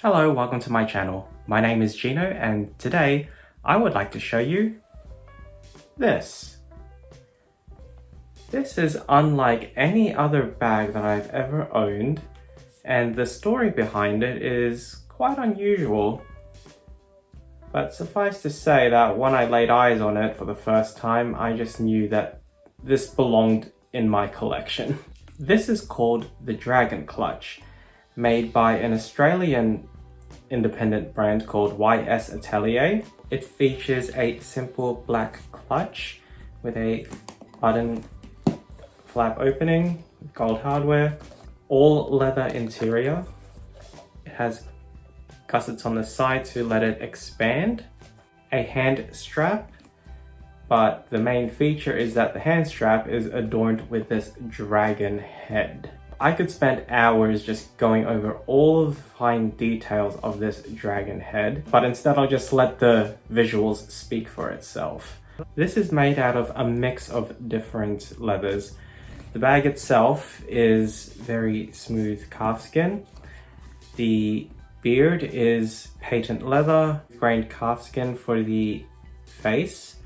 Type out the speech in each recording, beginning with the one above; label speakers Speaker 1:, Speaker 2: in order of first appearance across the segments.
Speaker 1: Hello, welcome to my channel. My name is Gino and today I would like to show you this. This is unlike any other bag that I've ever owned, and the story behind it is quite unusual. But suffice to say that when I laid eyes on it for the first time, I just knew that this belonged in my collection. This is called the Dragon Clutch, made by an Australian independent brand called YS Atelier. It features a simple black clutch with a button flap opening, gold hardware, all leather interior. It has gussets on the side to let it expand, a hand strap, but the main feature is that the hand strap is adorned with this dragon head. I could spend hours just going over all of the fine details of this dragon head, but instead I'll just let the visuals speak for itself. This is made out of a mix of different leathers. The bag itself is very smooth calfskin. The beard is patent leather, grained calfskin for the face,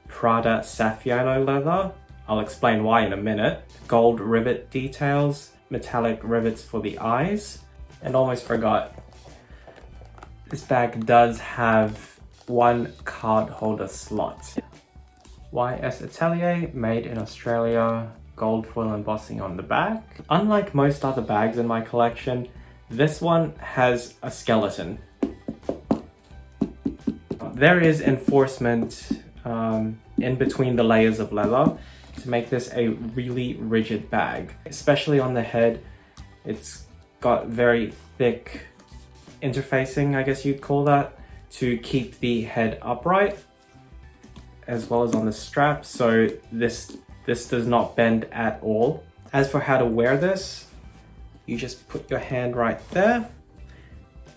Speaker 1: Prada Saffiano leather. I'll explain why in a minute. Gold rivet details, metallic rivets for the eyes, and almost forgot, this bag does have one card holder slot. YS Atelier, made in Australia, gold foil embossing on the back. Unlike most other bags in my collection, this one has a skeleton. There is enforcement in between the layers of leather to make this a really rigid bag, especially on the head. It's got very thick interfacing, I guess you'd call that, to keep the head upright, as well as on the strap, so this does not bend at all. As for how to wear this, you just put your hand right there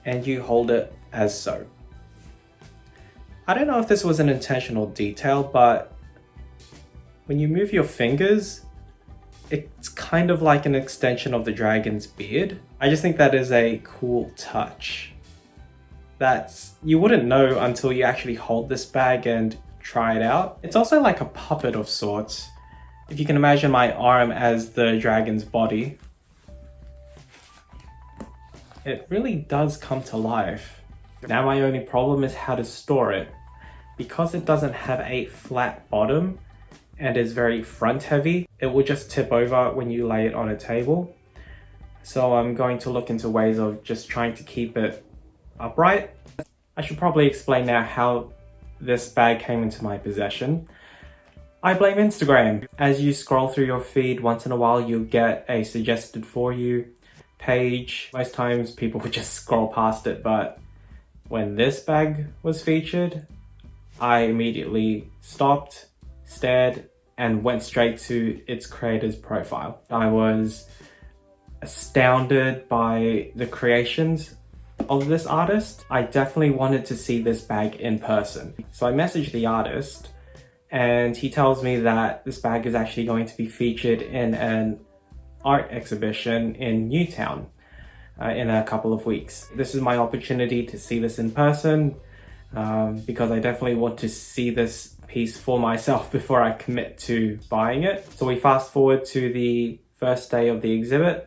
Speaker 1: and you hold it as so. I don't know if this was an intentional detail, but when you move your fingers, it's kind of like an extension of the dragon's beard. I just think that is a cool touch. You wouldn't know until you actually hold this bag and try it out. It's also like a puppet of sorts. If you can imagine my arm as the dragon's body, it really does come to life. Now my only problem is how to store it. Because it doesn't have a flat bottom and is very front heavy, it will just tip over when you lay it on a table. So I'm going to look into ways of just trying to keep it upright. I should probably explain now how this bag came into my possession. I blame Instagram. As you scroll through your feed, once in a while you'll get a suggested for you page. Most times people would just scroll past it, but when this bag was featured, I immediately stopped, stared, and went straight to its creator's profile. I was astounded by the creations of this artist. I definitely wanted to see this bag in person. So I messaged the artist and he tells me that this bag is actually going to be featured in an art exhibition in Newtown in a couple of weeks. This is my opportunity to see this in person because I definitely want to see this piece for myself before I commit to buying it. So we fast forward to the first day of the exhibit.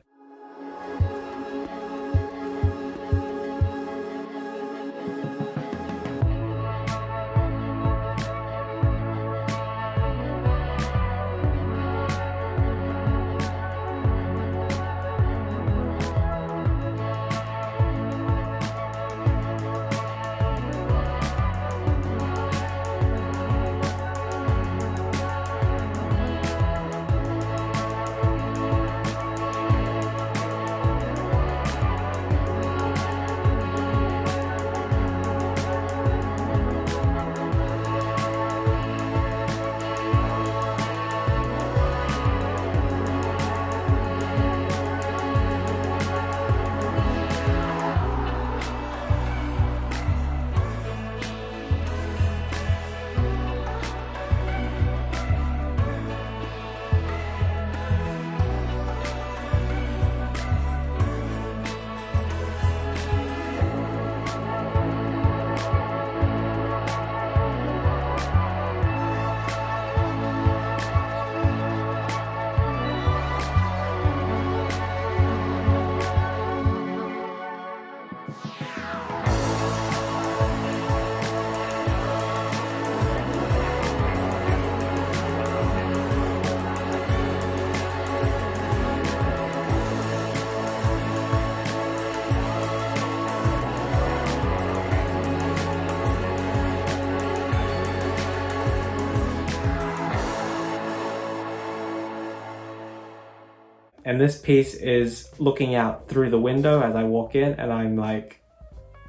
Speaker 1: And this piece is looking out through the window as I walk in, and I'm like,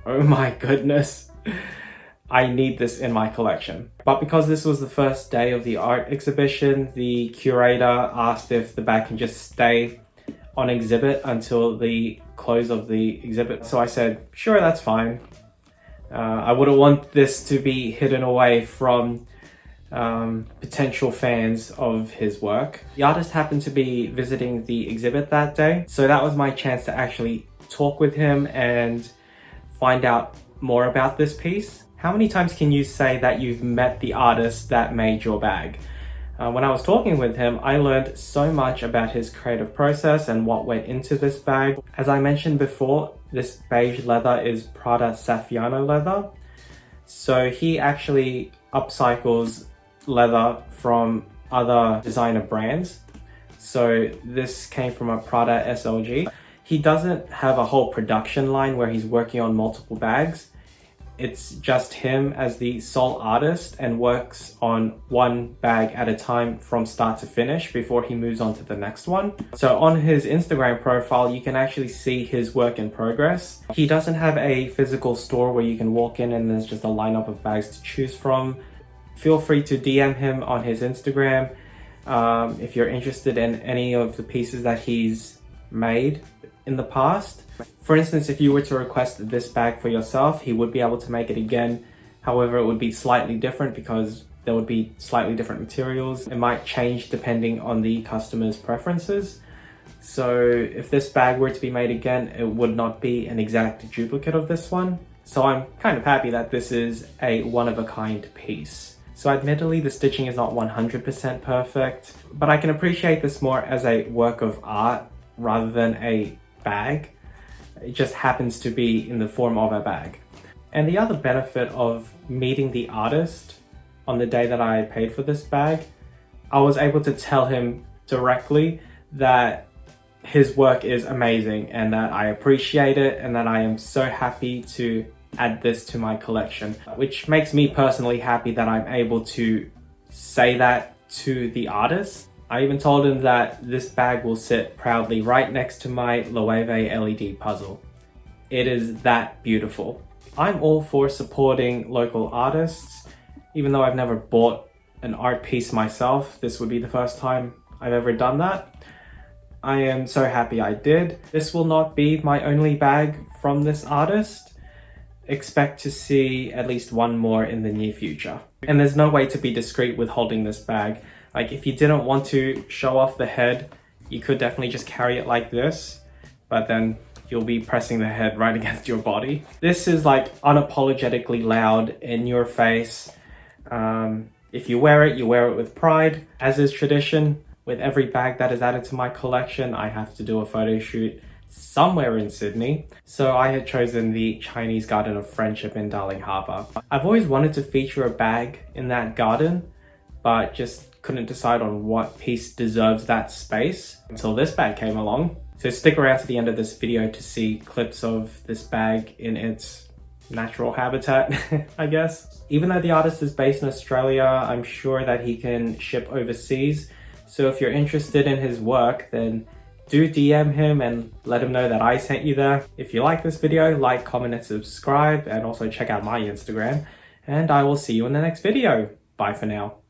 Speaker 1: oh my goodness, I need this in my collection. But because this was the first day of the art exhibition, the curator asked if the bag can just stay on exhibit until the close of the exhibit. So I said, sure, that's fine. I wouldn't want this to be hidden away from potential fans of his work. The artist happened to be visiting the exhibit that day, so that was my chance to actually talk with him and find out more about this piece. How many times can you say that you've met the artist that made your bag? When I was talking with him, I learned so much about his creative process and what went into this bag. As I mentioned before, this beige leather is Prada Saffiano leather. So he actually upcycles leather from other designer brands. So this came from a Prada SLG. He doesn't have a whole production line where he's working on multiple bags. It's just him as the sole artist and works on one bag at a time from start to finish before he moves on to the next one. So on his Instagram profile, you can actually see his work in progress. He doesn't have a physical store where you can walk in and there's just a lineup of bags to choose from. Feel free to DM him on his Instagram if you're interested in any of the pieces that he's made in the past. For instance, if you were to request this bag for yourself, he would be able to make it again. However, it would be slightly different because there would be slightly different materials. It might change depending on the customer's preferences. So if this bag were to be made again, it would not be an exact duplicate of this one. So I'm kind of happy that this is a one-of-a-kind piece. So admittedly, the stitching is not 100% perfect, but I can appreciate this more as a work of art rather than a bag. It just happens to be in the form of a bag. And the other benefit of meeting the artist on the day that I paid for this bag, I was able to tell him directly that his work is amazing and that I appreciate it and that I am so happy to add this to my collection, which makes me personally happy that I'm able to say that to the artist. I even told him that this bag will sit proudly right next to my Loewe LED puzzle. It is that beautiful. I'm all for supporting local artists. Even though I've never bought an art piece myself, this would be the first time I've ever done that. I am so happy I did. This will not be my only bag from this artist. Expect to see at least one more in the near future. And there's no way to be discreet with holding this bag. Like, if you didn't want to show off the head, you could definitely just carry it like this, but then you'll be pressing the head right against your body. This is like unapologetically loud, in your face. If you wear it with pride. As is tradition, with every bag that is added to my collection, I have to do a photo shoot somewhere in Sydney. So I had chosen the Chinese Garden of Friendship in Darling Harbour. I've always wanted to feature a bag in that garden, but just couldn't decide on what piece deserves that space until this bag came along. So stick around to the end of this video to see clips of this bag in its natural habitat, I guess. Even though the artist is based in Australia, I'm sure that he can ship overseas. So if you're interested in his work, then do DM him and let him know that I sent you there. If you like this video, like, comment, and subscribe, and also check out my Instagram. And I will see you in the next video. Bye for now.